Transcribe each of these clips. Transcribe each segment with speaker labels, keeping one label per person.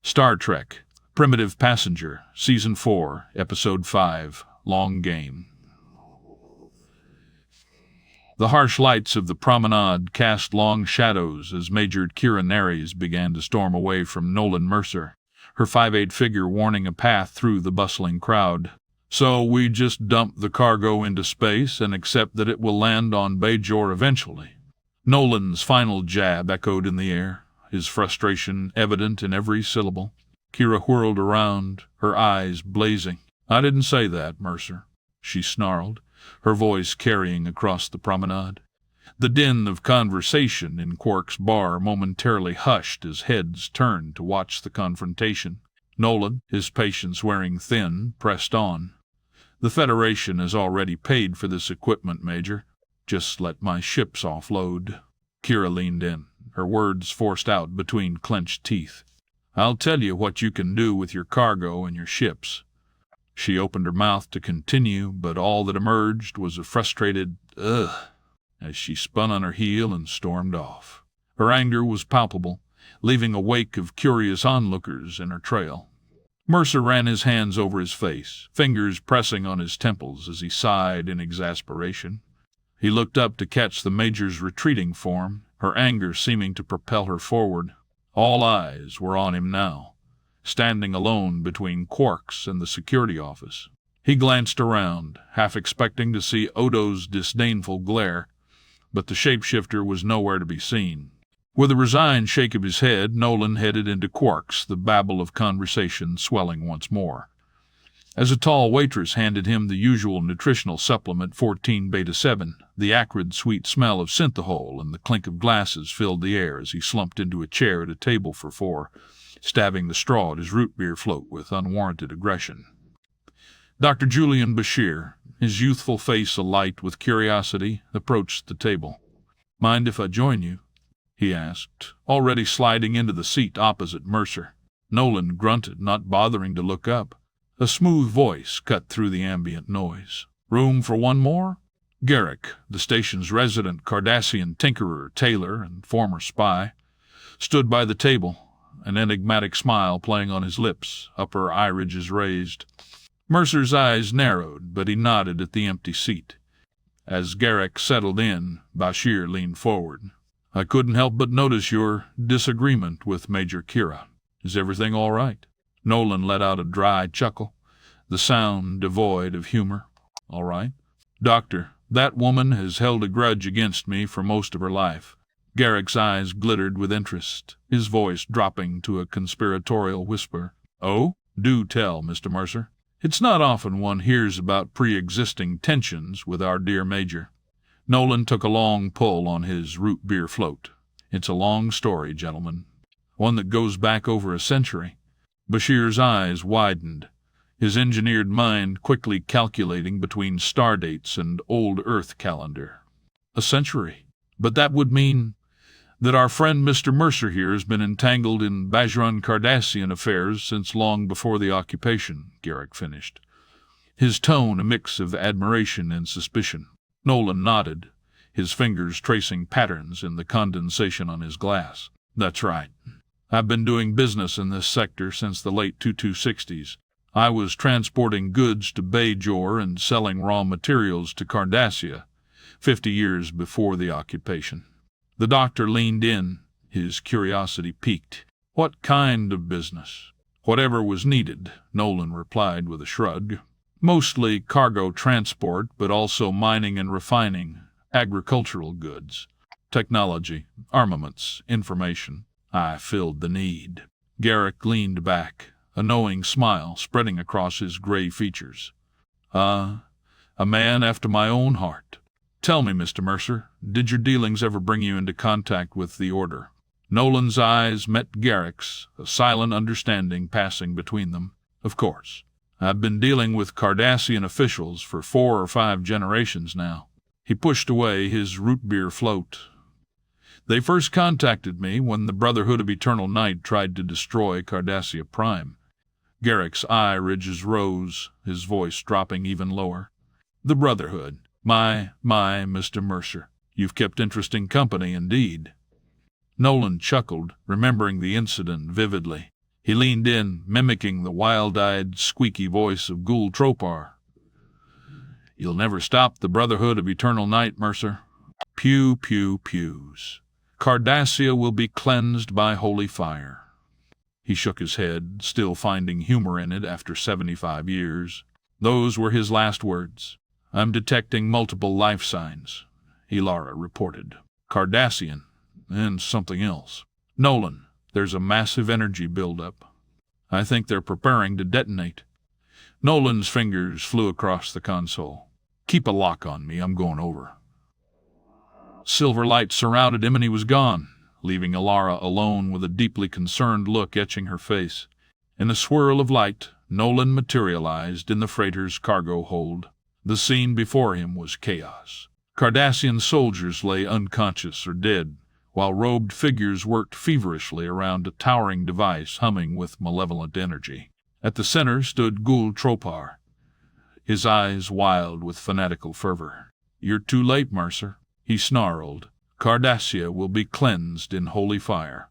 Speaker 1: Star Trek, Primitive Passenger, Season 4, Episode 5, Long Game. The harsh lights of the Promenade cast long shadows as Major Kira Nerys began to storm away from Nolan Mercer, her 5'8" figure warning a path through the bustling crowd. So we just dump the cargo into space and accept that it will land on Bajor eventually. Nolan's final jab echoed in the air, his frustration evident in every syllable. Kira whirled around, her eyes blazing. "I didn't say that, Mercer," she snarled, her voice carrying across the promenade. The din of conversation in Quark's bar momentarily hushed as heads turned to watch the confrontation. Nolan, his patience wearing thin, pressed on. "The Federation has already paid for this equipment, Major. Just let my ships offload." Kira leaned in, her words forced out between clenched teeth. "I'll tell you what you can do with your cargo and your ships." She opened her mouth to continue, but all that emerged was a frustrated "ugh" as she spun on her heel and stormed off. Her anger was palpable, leaving a wake of curious onlookers in her trail. Mercer ran his hands over his face, fingers pressing on his temples as he sighed in exasperation. He looked up to catch the Major's retreating form, her anger seeming to propel her forward. All eyes were on him now, standing alone between Quark's and the security office. He glanced around, half expecting to see Odo's disdainful glare, but the shapeshifter was nowhere to be seen. With a resigned shake of his head, Nolan headed into Quark's, the babble of conversation swelling once more. As a tall waitress handed him the usual nutritional supplement 14 beta-7, the acrid sweet smell of synthahol and the clink of glasses filled the air as he slumped into a chair at a table for four, stabbing the straw at his root beer float with unwarranted aggression. Dr. Julian Bashir, his youthful face alight with curiosity, approached the table. "Mind if I join you?" he asked, already sliding into the seat opposite Mercer. Nolan grunted, not bothering to look up. A smooth voice cut through the ambient noise. "Room for one more?" Garak, the station's resident Cardassian tinkerer, tailor, and former spy, stood by the table, an enigmatic smile playing on his lips, upper eye ridges raised. Mercer's eyes narrowed, but he nodded at the empty seat. As Garak settled in, Bashir leaned forward. "I couldn't help but notice your disagreement with Major Kira. Is everything all right?" Nolan let out a dry chuckle, the sound devoid of humor. "All right. Doctor, that woman has held a grudge against me for most of her life." Garak's eyes glittered with interest, his voice dropping to a conspiratorial whisper. "Oh? Do tell, Mr. Mercer. It's not often one hears about pre-existing tensions with our dear Major." Nolan took a long pull on his root beer float. "It's a long story, gentlemen. One that goes back over a century." Bashir's eyes widened, his engineered mind quickly calculating between star dates and old Earth calendar. "A century? But that would mean that our friend Mr. Mercer here has been entangled in Bajoran Cardassian affairs since long before the occupation," Garak finished, his tone a mix of admiration and suspicion. Nolan nodded, his fingers tracing patterns in the condensation on his glass. "That's right. I've been doing business in this sector since the late 2260s. I was transporting goods to Bajor and selling raw materials to Cardassia, 50 years before the occupation." The doctor leaned in, his curiosity piqued. "What kind of business?" "Whatever was needed," Nolan replied with a shrug. "Mostly cargo transport, but also mining and refining, agricultural goods, technology, armaments, information. I filled the need." Garak leaned back, a knowing smile spreading across his gray features. A man after my own heart. Tell me, Mr. Mercer, did your dealings ever bring you into contact with the Order?" Nolan's eyes met Garak's, a silent understanding passing between them. "Of course. I've been dealing with Cardassian officials for 4 or 5 generations now." He pushed away his root beer float. "They first contacted me when the Brotherhood of Eternal Night tried to destroy Cardassia Prime." Garak's eye ridges rose, his voice dropping even lower. "The Brotherhood. My, Mr. Mercer. You've kept interesting company indeed." Nolan chuckled, remembering the incident vividly. He leaned in, mimicking the wild-eyed, squeaky voice of Ghoul Tropar. "You'll never stop the Brotherhood of Eternal Night, Mercer. Pew, pew, pews. Cardassia will be cleansed by holy fire." He shook his head, still finding humor in it after 75 years. Those were his last words. "I'm detecting multiple life signs," Ilara reported. "Cardassian, and something else. Nolan, there's a massive energy buildup. I think they're preparing to detonate." Nolan's fingers flew across the console. "Keep a lock on me, I'm going over." Silver light surrounded him and he was gone, leaving Ilara alone with a deeply concerned look etching her face. In a swirl of light, Nolan materialized in the freighter's cargo hold. The scene before him was chaos. Cardassian soldiers lay unconscious or dead, while robed figures worked feverishly around a towering device humming with malevolent energy. At the center stood Ghoul Tropar, his eyes wild with fanatical fervor. "You're too late, Mercer," he snarled. "Cardassia will be cleansed in holy fire."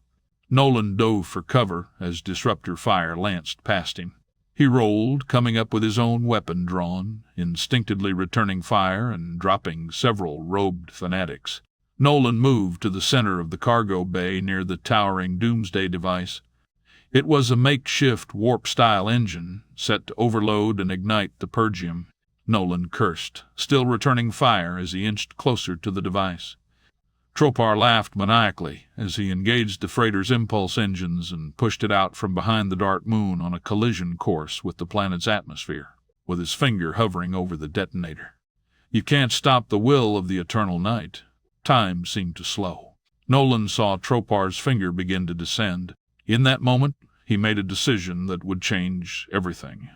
Speaker 1: Nolan dove for cover as disruptor fire lanced past him. He rolled, coming up with his own weapon drawn, instinctively returning fire and dropping several robed fanatics. Nolan moved to the center of the cargo bay near the towering doomsday device. It was a makeshift warp-style engine, set to overload and ignite the Purgium. Nolan cursed, still returning fire as he inched closer to the device. Tropar laughed maniacally as he engaged the freighter's impulse engines and pushed it out from behind the dark moon on a collision course with the planet's atmosphere, with his finger hovering over the detonator. You can't stop the will of the eternal night. Time seemed to slow. Nolan saw Tropar's finger begin to descend. In that moment, he made a decision that would change everything.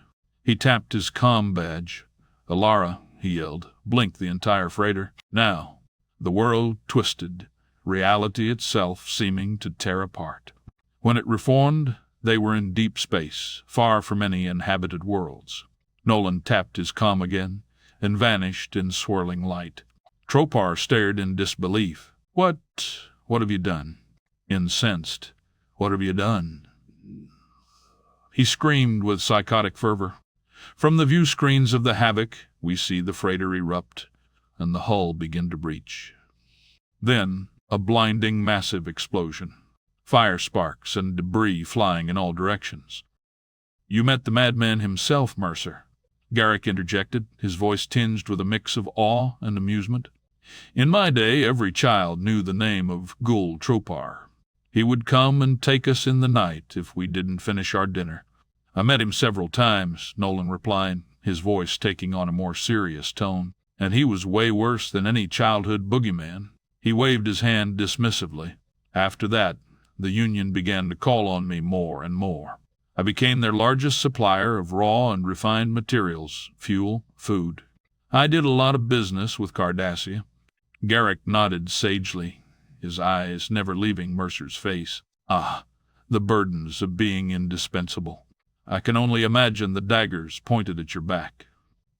Speaker 1: He tapped his comm badge. "Ilara," he yelled, blinked the entire freighter. "Now." The world twisted, reality itself seeming to tear apart. When it reformed, they were in deep space, far from any inhabited worlds. Nolan tapped his comm again and vanished in swirling light. Tropar stared in disbelief. What have you done?" Incensed. "What have you done?" he screamed with psychotic fervor. From the view screens of the Havoc, we see the freighter erupt and the hull begin to breach. Then, a blinding, massive explosion. Fire sparks and debris flying in all directions. "You met the madman himself, Mercer," Garak interjected, his voice tinged with a mix of awe and amusement. "In my day, every child knew the name of Ghoul Tropar. He would come and take us in the night if we didn't finish our dinner." "I met him several times," Nolan replied, his voice taking on a more serious tone. "And he was way worse than any childhood boogeyman." He waved his hand dismissively. "After that, the Union began to call on me more and more. I became their largest supplier of raw and refined materials, fuel, food. I did a lot of business with Cardassia." Garak nodded sagely, his eyes never leaving Mercer's face. "Ah, the burdens of being indispensable. I can only imagine the daggers pointed at your back."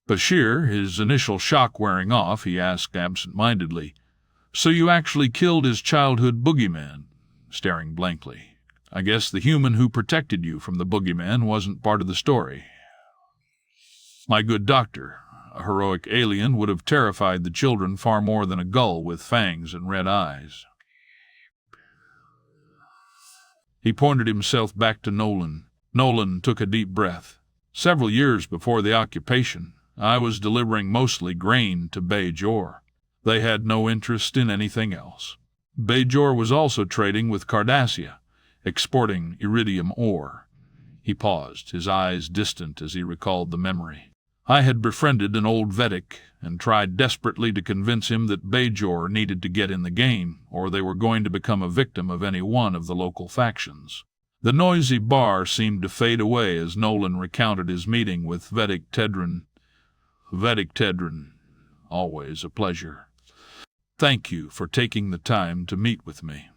Speaker 1: Bashir, his initial shock wearing off, he asked absent-mindedly, "So you actually killed his childhood boogeyman?" Staring blankly. "I guess the human who protected you from the boogeyman wasn't part of the story." "My good doctor, a heroic alien would have terrified the children far more than a gull with fangs and red eyes." He pointed himself back to Nolan. Nolan took a deep breath. "Several years before the occupation, I was delivering mostly grain to Bajor. They had no interest in anything else. Bajor was also trading with Cardassia, exporting iridium ore." He paused, his eyes distant as he recalled the memory. "I had befriended an old Vedic and tried desperately to convince him that Bajor needed to get in the game, or they were going to become a victim of any one of the local factions." The noisy bar seemed to fade away as Nolan recounted his meeting with Vedic Tedran. "Vedic Tedran, always a pleasure. Thank you for taking the time to meet with me."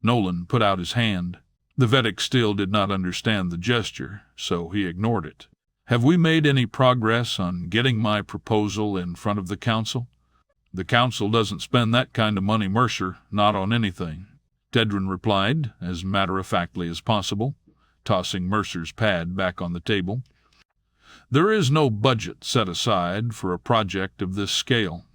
Speaker 1: Nolan put out his hand. The Vedic still did not understand the gesture, so he ignored it. "Have we made any progress on getting my proposal in front of the Council?" "The Council doesn't spend that kind of money, Mercer, not on anything," Tedran replied, as matter-of-factly as possible. tossing Mercer's pad back on the table. "There is no budget set aside for a project of this scale.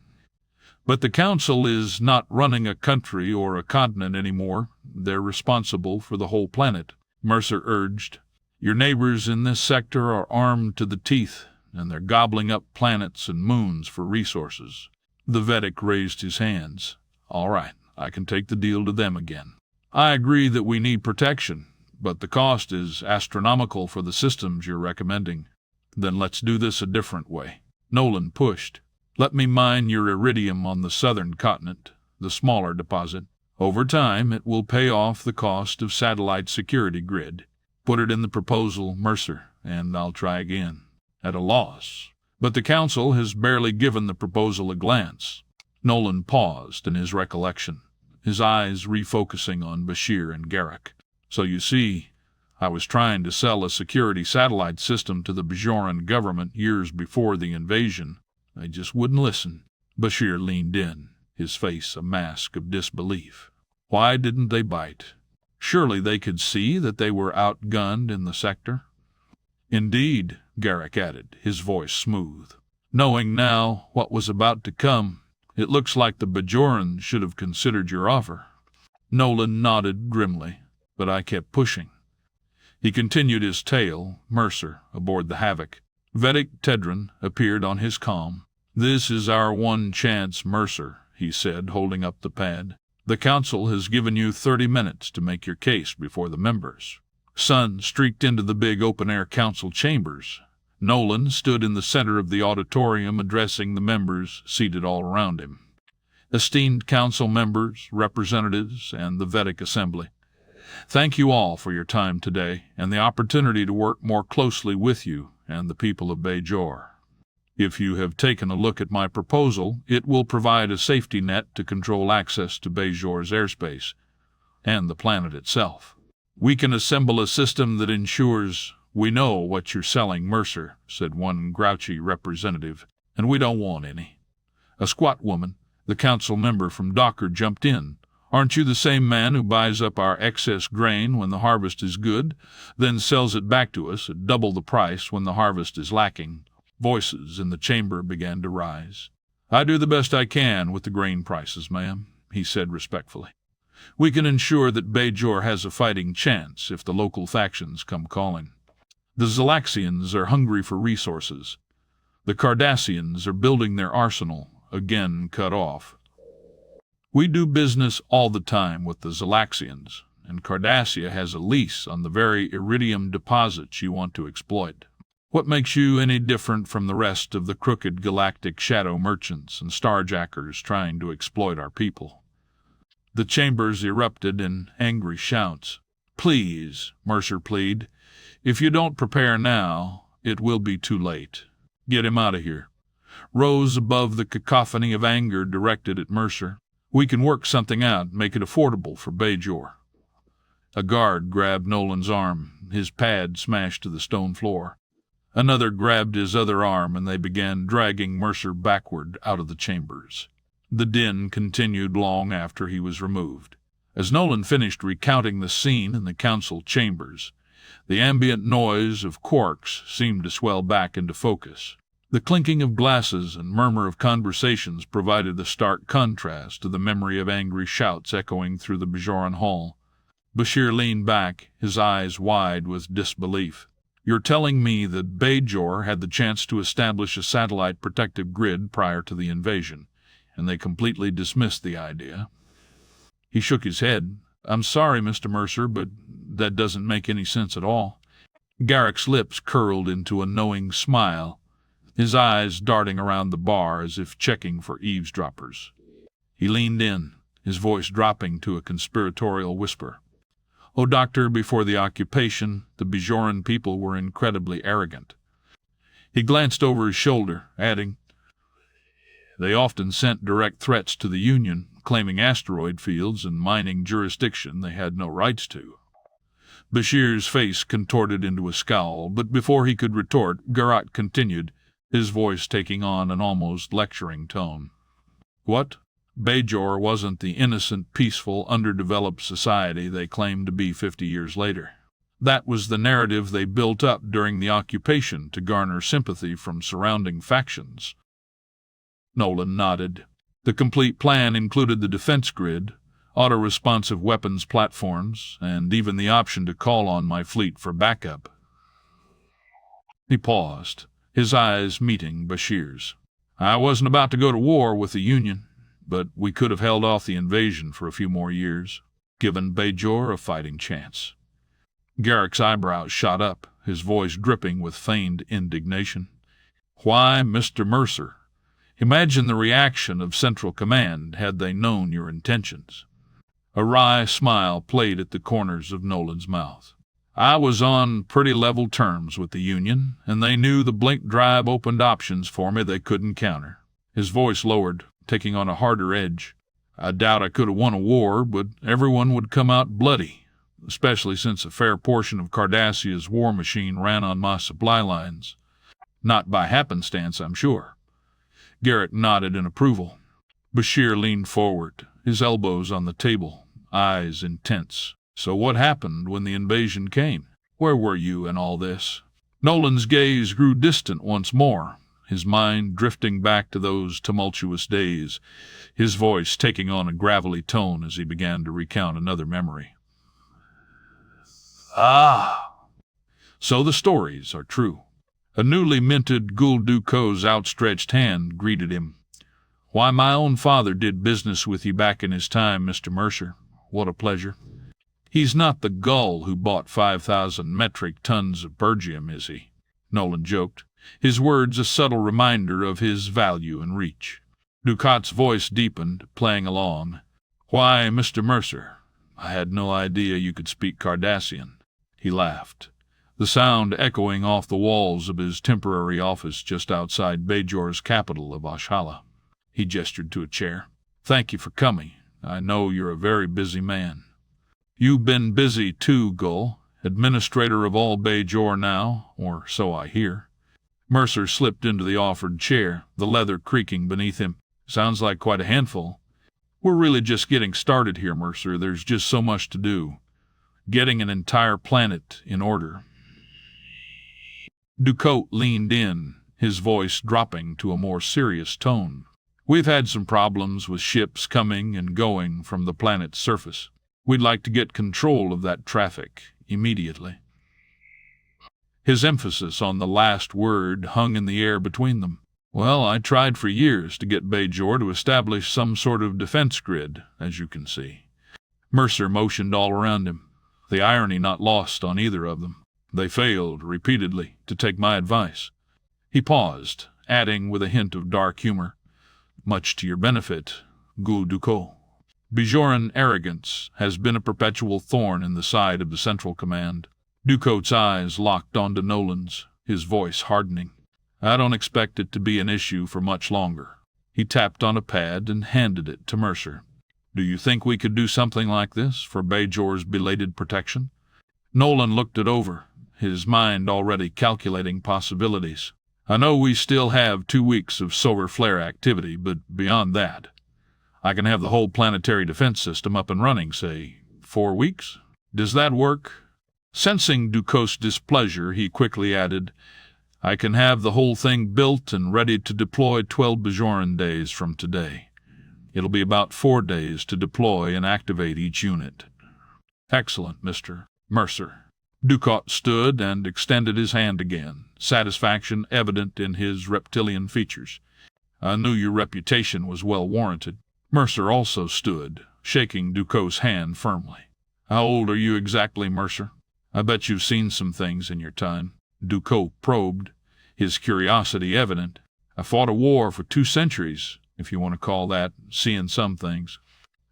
Speaker 1: But the Council is not running a country or a continent anymore. They're responsible for the whole planet," Mercer urged. "Your neighbors in this sector are armed to the teeth, and they're gobbling up planets and moons for resources." The Vedic raised his hands. "All right, I can take the deal to them again. I agree that we need protection, but the cost is astronomical for the systems you're recommending. Then let's do this a different way." Nolan pushed. "Let me mine your iridium on the southern continent, the smaller deposit. Over time, it will pay off the cost of satellite security grid. Put it in the proposal, Mercer, and I'll try again." At a loss. But the Council has barely given the proposal a glance. Nolan paused in his recollection, his eyes refocusing on Bashir and Garak. "So you see, I was trying to sell a security satellite system to the Bajoran government years before the invasion. They just wouldn't listen." Bashir leaned in, his face a mask of disbelief. Why didn't they bite? Surely they could see that they were outgunned in the sector. "Indeed," Garak added, his voice smooth. "Knowing now what was about to come, it looks like the Bajorans should have considered your offer." Nolan nodded grimly, but I kept pushing. He continued his tale, Mercer aboard the Havoc. Vedic Tedran appeared on his comm. "This is our one chance, Mercer," he said, holding up the pad. "The Council has given you 30 minutes to make your case before the members." Sun streaked into the big open-air council chambers. Nolan stood in the center of the auditorium addressing the members seated all around him. "Esteemed council members, representatives, and the Vedic Assembly, thank you all for your time today and the opportunity to work more closely with you and the people of Bajor. If you have taken a look at my proposal, it will provide a safety net to control access to Bajor's airspace and the planet itself. We can assemble a system that ensures we know what you're selling, Mercer," said one grouchy representative, "and we don't want any." A squat woman, the council member from Docker, jumped in. "Aren't you the same man who buys up our excess grain when the harvest is good, then sells it back to us at double the price when the harvest is lacking?" Voices in the chamber began to rise. "I do the best I can with the grain prices, ma'am," he said respectfully. "We can ensure that Bajor has a fighting chance if the local factions come calling. The Zalaxians are hungry for resources. The Cardassians are building their arsenal, again cut off. We do business all the time with the Zalaxians, and Cardassia has a lease on the very iridium deposits you want to exploit. What makes you any different from the rest of the crooked galactic shadow merchants and starjackers trying to exploit our people?" The chambers erupted in angry shouts. "Please," Mercer pleaded, "if you don't prepare now, it will be too late. Get him out of here." Rose above the cacophony of anger directed at Mercer. "We can work something out, make it affordable for Bajor." A guard grabbed Nolan's arm, his pad smashed to the stone floor. Another grabbed his other arm, and they began dragging Mercer backward out of the chambers. The din continued long after he was removed. As Nolan finished recounting the scene in the council chambers, the ambient noise of quarks seemed to swell back into focus. The clinking of glasses and murmur of conversations provided a stark contrast to the memory of angry shouts echoing through the Bajoran hall. Bashir leaned back, his eyes wide with disbelief. "You're telling me that Bajor had the chance to establish a satellite protective grid prior to the invasion, and they completely dismissed the idea?" He shook his head. "I'm sorry, Mr. Mercer, but that doesn't make any sense at all." Garak's lips curled into a knowing smile, his eyes darting around the bar as if checking for eavesdroppers. He leaned in, his voice dropping to a conspiratorial whisper. "Oh, Doctor, before the occupation, the Bajoran people were incredibly arrogant." He glanced over his shoulder, adding, "They often sent direct threats to the Union, claiming asteroid fields and mining jurisdiction they had no rights to." Bashir's face contorted into a scowl, but before he could retort, Garak continued, his voice taking on an almost lecturing tone. "What? Bajor wasn't the innocent, peaceful, underdeveloped society they claimed to be 50 years later. That was the narrative they built up during the occupation to garner sympathy from surrounding factions. Nolan nodded. The complete plan included the defense grid, auto-responsive weapons platforms, and even the option to call on my fleet for backup. He paused, his eyes meeting Bashir's. I wasn't about to go to war with the Union, but we could have held off the invasion for a few more years, given Bajor a fighting chance. Garak's eyebrows shot up, his voice dripping with feigned indignation. Why, Mr. Mercer? Imagine the reaction of Central Command had they known your intentions. A wry smile played at the corners of Nolan's mouth. I was on pretty level terms with the Union, and they knew the blink drive opened options for me they couldn't counter. His voice lowered, taking on a harder edge. I doubt I could have won a war, but everyone would come out bloody, especially since a fair portion of Cardassia's war machine ran on my supply lines. Not by happenstance, I'm sure. Garak nodded in approval. Bashir leaned forward, his elbows on the table, eyes intense. So what happened when the invasion came? Where were you in all this? Nolan's gaze grew distant once more, his mind drifting back to those tumultuous days, his voice taking on a gravelly tone as he began to recount another memory. So the stories are true. A newly minted Gul Duko's outstretched hand greeted him. Why, my own father did business with you back in his time, Mr. Mercer. What a pleasure. He's not the gull who bought 5,000 metric tons of bergium, is he? Nolan joked, his words a subtle reminder of his value and reach. Ducat's voice deepened, playing along. Why, Mr. Mercer, I had no idea you could speak Cardassian. He laughed, the sound echoing off the walls of his temporary office just outside Bajor's capital of Ashala. He gestured to a chair. Thank you for coming. I know you're a very busy man. You've been busy too, Gul, administrator of all Bajor now, or so I hear. Mercer slipped into the offered chair, the leather creaking beneath him. Sounds like quite a handful. We're really just getting started here, Mercer. There's just so much to do. Getting an entire planet in order. Ducot leaned in, his voice dropping to a more serious tone. We've had some problems with ships coming and going from the planet's surface. We'd like to get control of that traffic immediately. His emphasis on the last word hung in the air between them. Well, I tried for years to get Bajor to establish some sort of defense grid, as you can see. Mercer motioned all around him, the irony not lost on either of them. They failed, repeatedly, to take my advice. He paused, adding with a hint of dark humor, much to your benefit, Gul Duko. Bajoran arrogance has been a perpetual thorn in the side of the Central Command. Ducot's eyes locked onto Nolan's, his voice hardening. I don't expect it to be an issue for much longer. He tapped on a pad and handed it to Mercer. Do you think we could do something like this for Bajor's belated protection? Nolan looked it over, his mind already calculating possibilities. I know we still have 2 weeks of solar flare activity, but beyond that, I can have the whole planetary defense system up and running, say, 4 weeks? Does that work? Sensing Ducot's displeasure, he quickly added, I can have the whole thing built and ready to deploy 12 Bajoran days from today. It'll be about 4 days to deploy and activate each unit. Excellent, Mr. Mercer. Ducat stood and extended his hand again, satisfaction evident in his reptilian features. I knew your reputation was well warranted. Mercer also stood, shaking Ducot's hand firmly. How old are you exactly, Mercer? I bet you've seen some things in your time. Ducot probed, his curiosity evident. I fought a war for 2 centuries, if you want to call that seeing some things.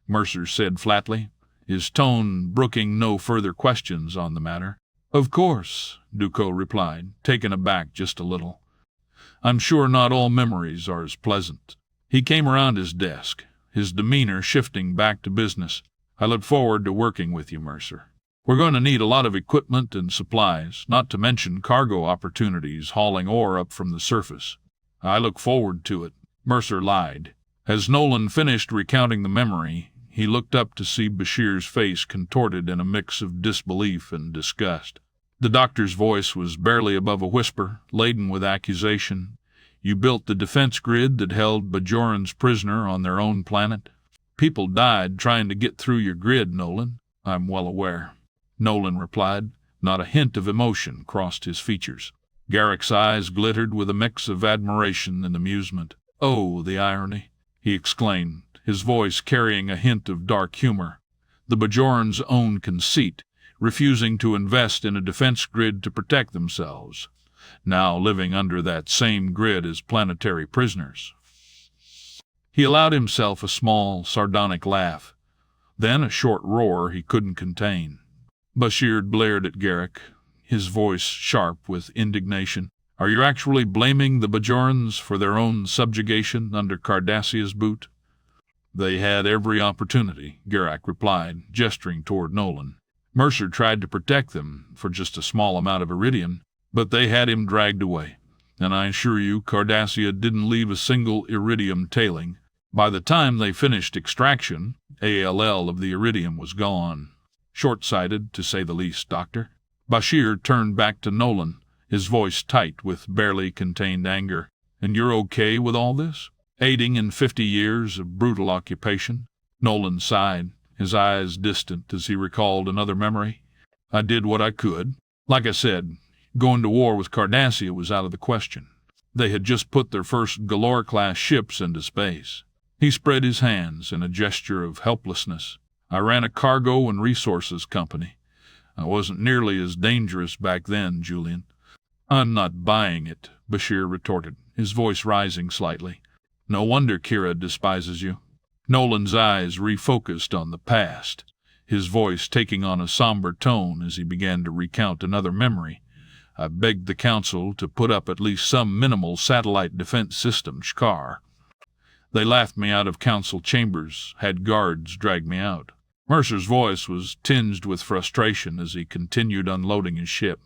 Speaker 1: Mercer said flatly, his tone brooking no further questions on the matter. Of course, Ducot replied, taken aback just a little. I'm sure not all memories are as pleasant. He came around his desk, his demeanor shifting back to business. I look forward to working with you, Mercer. We're going to need a lot of equipment and supplies, not to mention cargo opportunities hauling ore up from the surface. I look forward to it. Mercer lied. As Nolan finished recounting the memory, He looked up to see Bashir's face contorted in a mix of disbelief and disgust. The doctor's voice was barely above a whisper, laden with accusation. You built the defense grid that held Bajorans prisoner on their own planet? People died trying to get through your grid, Nolan. I'm well aware. Nolan replied. Not a hint of emotion crossed his features. Garak's eyes glittered with a mix of admiration and amusement. Oh, the irony, he exclaimed, his voice carrying a hint of dark humor. The Bajorans' own conceit, refusing to invest in a defense grid to protect themselves, now living under that same grid as planetary prisoners. He allowed himself a small, sardonic laugh, then a short roar he couldn't contain. Bashir blared at Garak, his voice sharp with indignation. Are you actually blaming the Bajorans for their own subjugation under Cardassia's boot? They had every opportunity, Garak replied, gesturing toward Nolan. Mercer tried to protect them for just a small amount of iridium, but they had him dragged away. And I assure you, Cardassia didn't leave a single iridium tailing. By the time they finished extraction, ALL of the iridium was gone. Short-sighted, to say the least, Doctor. Bashir turned back to Nolan, his voice tight with barely contained anger. And you're okay with all this? Aiding in 50 years of brutal occupation? Nolan sighed, his eyes distant as he recalled another memory. I did what I could. Like I said, going to war with Cardassia was out of the question. They had just put their first Galore-class ships into space. He spread his hands in a gesture of helplessness. I ran a cargo and resources company. I wasn't nearly as dangerous back then, Julian. I'm not buying it, Bashir retorted, his voice rising slightly. No wonder Kira despises you. Nolan's eyes refocused on the past, his voice taking on a somber tone as he began to recount another memory. I begged the Council to put up at least some minimal satellite defense system, Shkar. They laughed me out of Council chambers, had guards drag me out. Mercer's voice was tinged with frustration as he continued unloading his ship.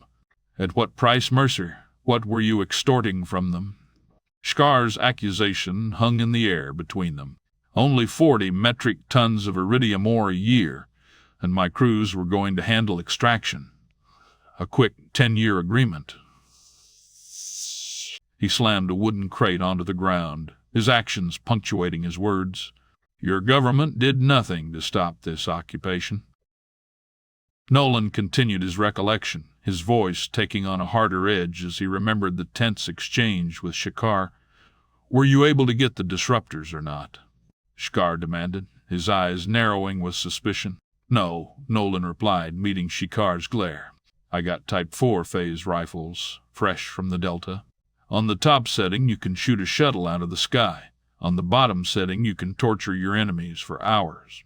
Speaker 1: At what price, Mercer? What were you extorting from them? Shkar's accusation hung in the air between them. Only 40 metric tons of iridium ore a year, and my crews were going to handle extraction. A quick 10-year agreement. He slammed a wooden crate onto the ground, his actions punctuating his words. Your government did nothing to stop this occupation. Nolan continued his recollection, his voice taking on a harder edge as he remembered the tense exchange with Shkar. Were you able to get the disruptors or not? Shkar demanded, his eyes narrowing with suspicion. No, Nolan replied, meeting Shikar's glare. I got Type 4 phase rifles, fresh from the Delta. On the top setting, you can shoot a shuttle out of the sky. On the bottom setting, you can torture your enemies for hours.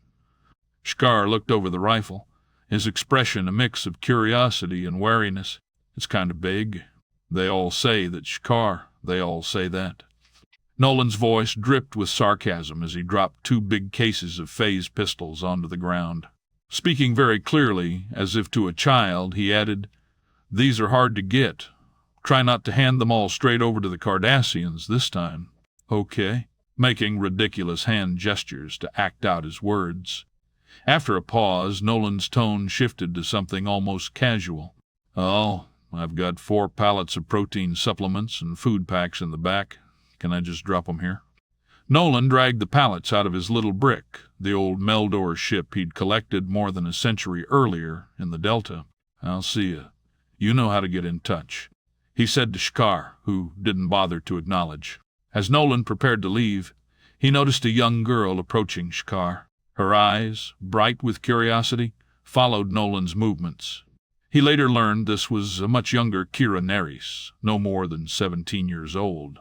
Speaker 1: Shkar looked over the rifle, his expression a mix of curiosity and wariness. It's kind of big. They all say that, Shkar. They all say that. Nolan's voice dripped with sarcasm as he dropped 2 big cases of phase pistols onto the ground. Speaking very clearly, as if to a child, he added, These are hard to get. Try not to hand them all straight over to the Cardassians this time. Okay. Making ridiculous hand gestures to act out his words. After a pause, Nolan's tone shifted to something almost casual. Oh, I've got 4 pallets of protein supplements and food packs in the back. Can I just drop them here? Nolan dragged the pallets out of his little brick, the old Meldor ship he'd collected more than a century earlier in the Delta. I'll see you. You know how to get in touch, he said to Shkar, who didn't bother to acknowledge. As Nolan prepared to leave, he noticed a young girl approaching Shkar. Her eyes, bright with curiosity, followed Nolan's movements. He later learned this was a much younger Kira Nerys, no more than 17 years old.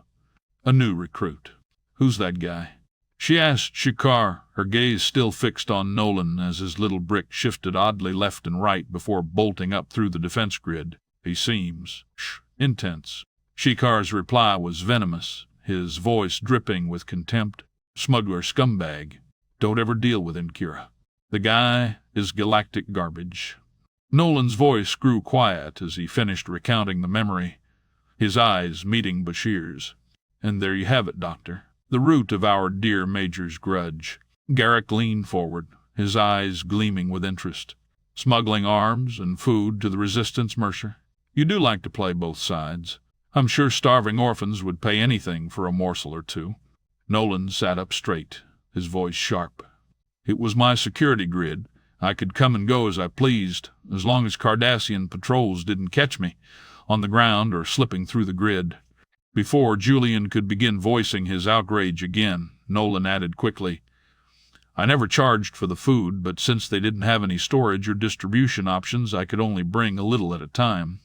Speaker 1: A new recruit. Who's that guy? She asked Shkar, her gaze still fixed on Nolan as his little brick shifted oddly left and right before bolting up through the defense grid. He seems intense. Shikar's reply was venomous, his voice dripping with contempt. Smuggler scumbag. Don't ever deal with him, Kira. The guy is galactic garbage. Nolan's voice grew quiet as he finished recounting the memory, his eyes meeting Bashir's. And there you have it, Doctor. The root of our dear Major's grudge. Garak leaned forward, his eyes gleaming with interest. Smuggling arms and food to the Resistance, Mercer? You do like to play both sides. I'm sure starving orphans would pay anything for a morsel or two. Nolan sat up straight, his voice sharp. It was my security grid. I could come and go as I pleased, as long as Cardassian patrols didn't catch me, on the ground or slipping through the grid. Before Julian could begin voicing his outrage again, Nolan added quickly, I never charged for the food, but since they didn't have any storage or distribution options, I could only bring a little at a time.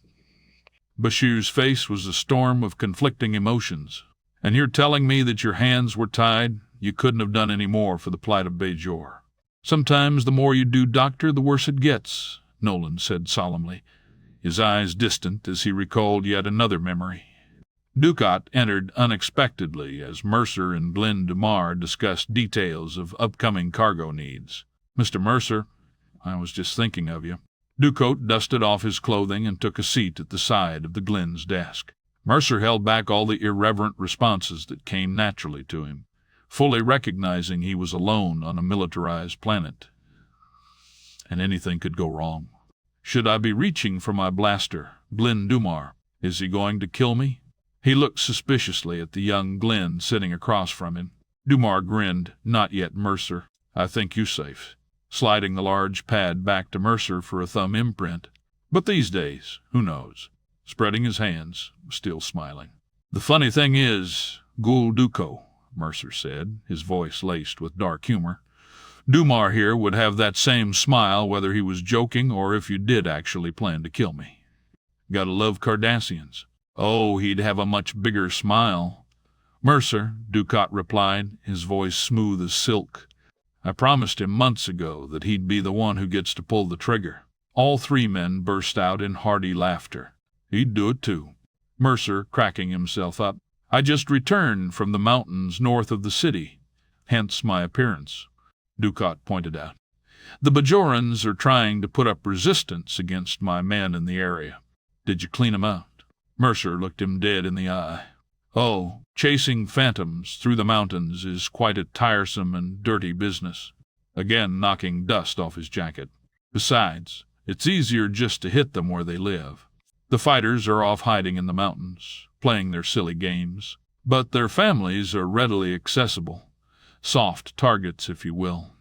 Speaker 1: Bashir's face was a storm of conflicting emotions. And you're telling me that your hands were tied? You couldn't have done any more for the plight of Bajor. Sometimes the more you do, Doctor, the worse it gets, Nolan said solemnly, his eyes distant as he recalled yet another memory. Dukat entered unexpectedly as Mercer and Glenn Dumar discussed details of upcoming cargo needs. Mr. Mercer, I was just thinking of you. Dukat dusted off his clothing and took a seat at the side of the Glenn's desk. Mercer held back all the irreverent responses that came naturally to him, fully recognizing he was alone on a militarized planet. And anything could go wrong. Should I be reaching for my blaster, Glenn Dumar? Is he going to kill me? He looked suspiciously at the young Glenn sitting across from him. Dumar grinned. Not yet, Mercer. I think you safe, sliding the large pad back to Mercer for a thumb imprint. But these days, who knows? Spreading his hands, still smiling. The funny thing is, Gul Duko, Mercer said, his voice laced with dark humor. Dumar here would have that same smile whether he was joking or if you did actually plan to kill me. Gotta love Cardassians. Oh, he'd have a much bigger smile. Mercer, Dukat replied, his voice smooth as silk. I promised him months ago that he'd be the one who gets to pull the trigger. All three men burst out in hearty laughter. He'd do it too. Mercer, cracking himself up. I just returned from the mountains north of the city, hence my appearance, Dukat pointed out. The Bajorans are trying to put up resistance against my men in the area. Did you clean 'em out? Mercer looked him dead in the eye. Oh, chasing phantoms through the mountains is quite a tiresome and dirty business. Again knocking dust off his jacket. Besides, it's easier just to hit them where they live. The fighters are off hiding in the mountains, playing their silly games. But their families are readily accessible. Soft targets, if you will.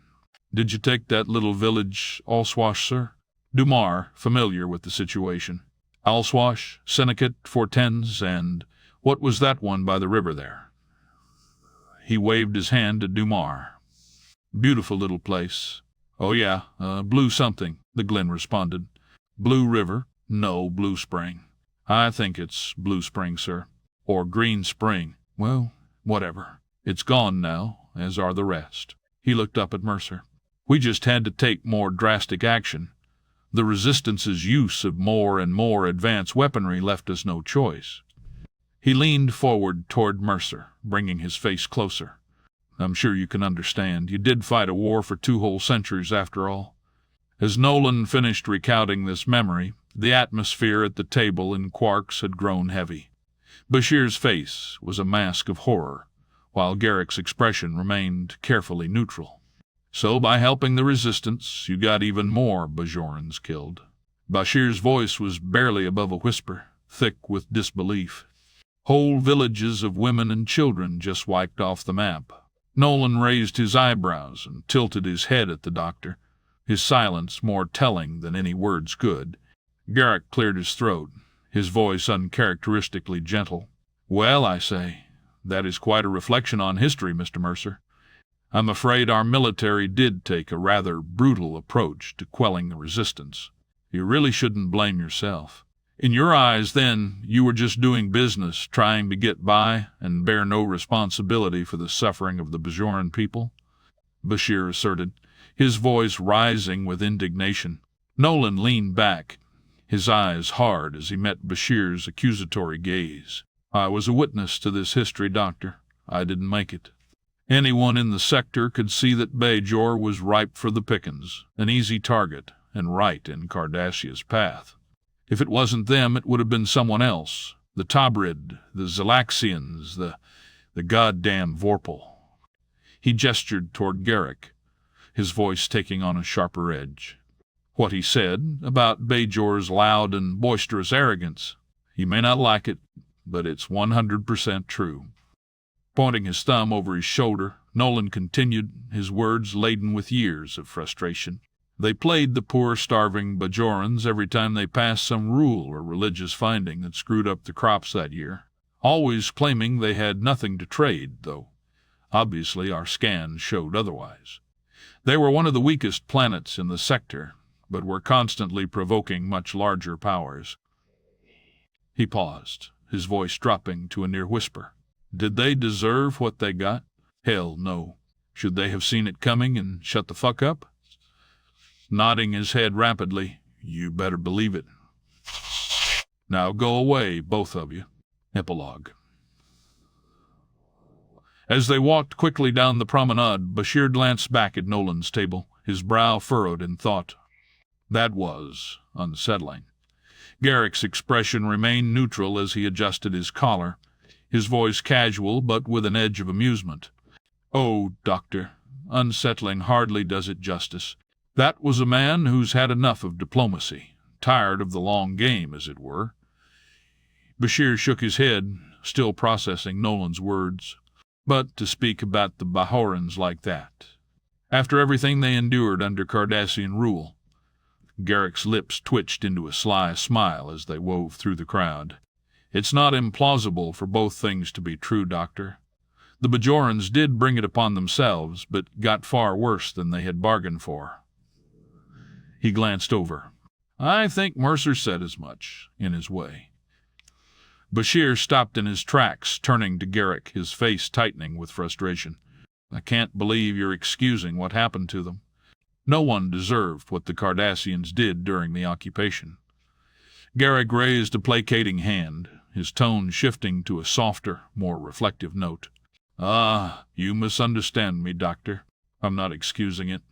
Speaker 1: Did you take that little village, Alswash, sir? Dumar, familiar with the situation. Alswash, Senecate, Fortens, and what was that one by the river there? He waved his hand to Dumar. Beautiful little place. Oh, yeah, Blue something, the Glen responded. Blue River? No, Blue Spring. I think it's Blue Spring, sir. Or Green Spring. Well, whatever. It's gone now, as are the rest. He looked up at Mercer. We just had to take more drastic action. The Resistance's use of more and more advanced weaponry left us no choice. He leaned forward toward Mercer, bringing his face closer. I'm sure you can understand. You did fight a war for 2 whole centuries, after all. As Nolan finished recounting this memory, the atmosphere at the table in Quark's had grown heavy. Bashir's face was a mask of horror, while Garak's expression remained carefully neutral. So by helping the Resistance, you got even more Bajorans killed. Bashir's voice was barely above a whisper, thick with disbelief. Whole villages of women and children just wiped off the map. Nolan raised his eyebrows and tilted his head at the doctor, his silence more telling than any words could. Garak cleared his throat, his voice uncharacteristically gentle. Well, I say, that is quite a reflection on history, Mr. Mercer. I'm afraid our military did take a rather brutal approach to quelling the Resistance. You really shouldn't blame yourself. In your eyes, then, you were just doing business, trying to get by, and bear no responsibility for the suffering of the Bajoran people? Bashir asserted, his voice rising with indignation. Nolan leaned back, his eyes hard as he met Bashir's accusatory gaze. I was a witness to this history, Doctor. I didn't make it. Anyone in the sector could see that Bajor was ripe for the pickings, an easy target, and right in Cardassia's path. If it wasn't them, it would have been someone else. The Tabrid, the Zalaxians, the goddamn Vorpal. He gestured toward Garak, his voice taking on a sharper edge. "What he said about Bajor's loud and boisterous arrogance. You may not like it, but it's 100% true." Pointing his thumb over his shoulder, Nolan continued, his words laden with years of frustration. "They played the poor, starving Bajorans every time they passed some rule or religious finding that screwed up the crops that year, always claiming they had nothing to trade, though obviously our scans showed otherwise. They were one of the weakest planets in the sector, but were constantly provoking much larger powers." He paused, his voice dropping to a near whisper. "Did they deserve what they got? Hell, no. Should they have seen it coming and shut the fuck up?" Nodding his head rapidly, "You better believe it. Now go away, both of you." Epilogue. As they walked quickly down the promenade, Bashir glanced back at Nolan's table, his brow furrowed in thought. That was unsettling. Garak's expression remained neutral as he adjusted his collar, his voice casual but with an edge of amusement. "Oh, Doctor, unsettling hardly does it justice. That was a man who's had enough of diplomacy, tired of the long game, as it were." Bashir shook his head, still processing Nolan's words. "But to speak about the Bajorans like that, after everything they endured under Cardassian rule." Garak's lips twitched into a sly smile as they wove through the crowd. "It's not implausible for both things to be true, Doctor. The Bajorans did bring it upon themselves, but got far worse than they had bargained for." He glanced over. "I think Mercer said as much, in his way." Bashir stopped in his tracks, turning to Garak, his face tightening with frustration. "I can't believe you're excusing what happened to them. No one deserved what the Cardassians did during the occupation." Garak raised a placating hand, his tone shifting to a softer, more reflective note. "Ah, you misunderstand me, Doctor. I'm not excusing it.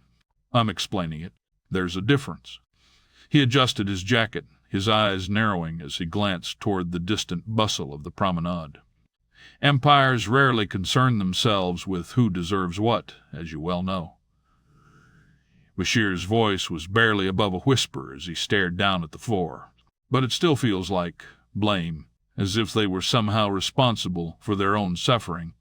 Speaker 1: I'm explaining it. There's a difference." He adjusted his jacket, his eyes narrowing as he glanced toward the distant bustle of the promenade. "Empires rarely concern themselves with who deserves what, as you well know." Bashir's voice was barely above a whisper as he stared down at the floor, but it still feels like blame, as if they were somehow responsible for their own suffering.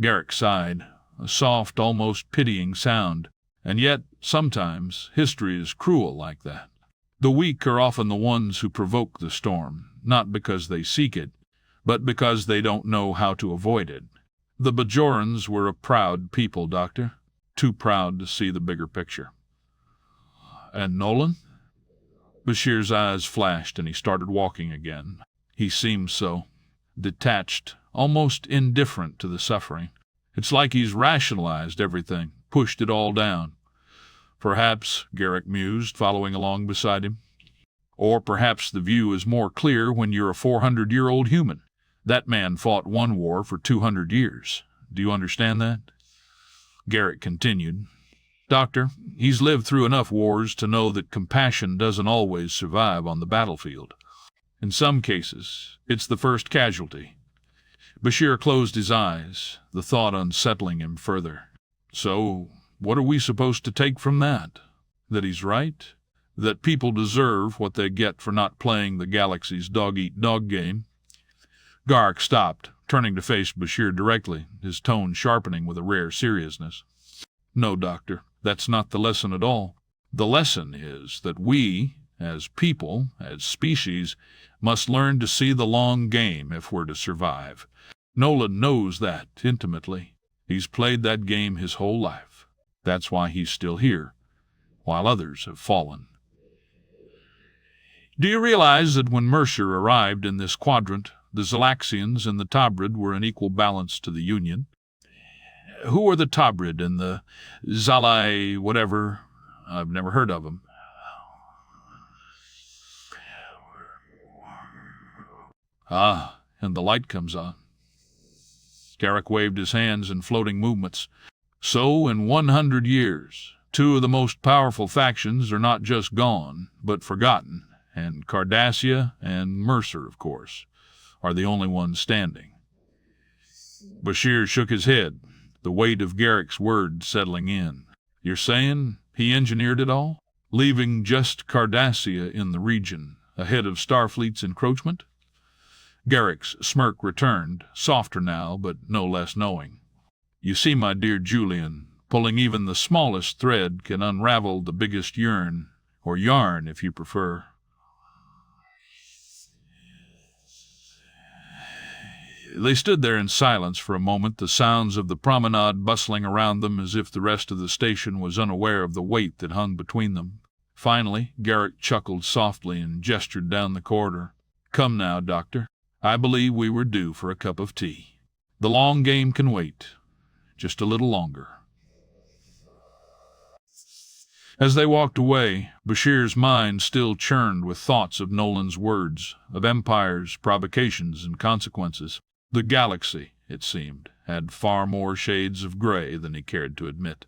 Speaker 1: Garak sighed, a soft, almost pitying sound, and yet, sometimes, history is cruel like that. The weak are often the ones who provoke the storm, not because they seek it, but because they don't know how to avoid it. The Bajorans were a proud people, Doctor, too proud to see the bigger picture. "And Nolan?" Bashir's eyes flashed and he started walking again. He seemed so, detached, almost indifferent to the suffering. It's like he's rationalized everything, pushed it all down. Perhaps, Garak mused, following along beside him. Or perhaps the view is more clear when you're a 400-year-old human. That man fought one war for 200 years. Do you understand that? Garak continued. "Doctor, he's lived through enough wars to know that compassion doesn't always survive on the battlefield. In some cases, it's the first casualty." Bashir closed his eyes, the thought unsettling him further. "So, what are we supposed to take from that? That he's right? That people deserve what they get for not playing the galaxy's dog-eat-dog game?" Garak stopped, turning to face Bashir directly, his tone sharpening with a rare seriousness. "No, Doctor, that's not the lesson at all. The lesson is that we, as people, as species, must learn to see the long game if we're to survive. Nolan knows that intimately. He's played that game his whole life. That's why he's still here, while others have fallen. Do you realize that when Mercer arrived in this quadrant, the Zalaxians and the Tabrid were in equal balance to the Union? Who are the Tabrid and the Zalai whatever? I've never heard of them." "Ah, and the light comes on." Garak waved his hands in floating movements. "So, in 100 years, two of the most powerful factions are not just gone, but forgotten, and Cardassia and Mercer, of course, are the only ones standing." Bashir shook his head, the weight of Garak's words settling in. You're saying he engineered it all, leaving just Cardassia in the region, ahead of Starfleet's encroachment? Garak's smirk returned, softer now, but no less knowing. You see, my dear Julian, pulling even the smallest thread can unravel the biggest yarn, or yarn if you prefer. They stood there in silence for a moment, the sounds of the promenade bustling around them as if the rest of the station was unaware of the weight that hung between them. Finally, Garak chuckled softly and gestured down the corridor. Come now, Doctor. I believe we were due for a cup of tea. The long game can wait. Just a little longer. As they walked away, Bashir's mind still churned with thoughts of Nolan's words, of empires, provocations, and consequences. The galaxy, it seemed, had far more shades of gray than he cared to admit.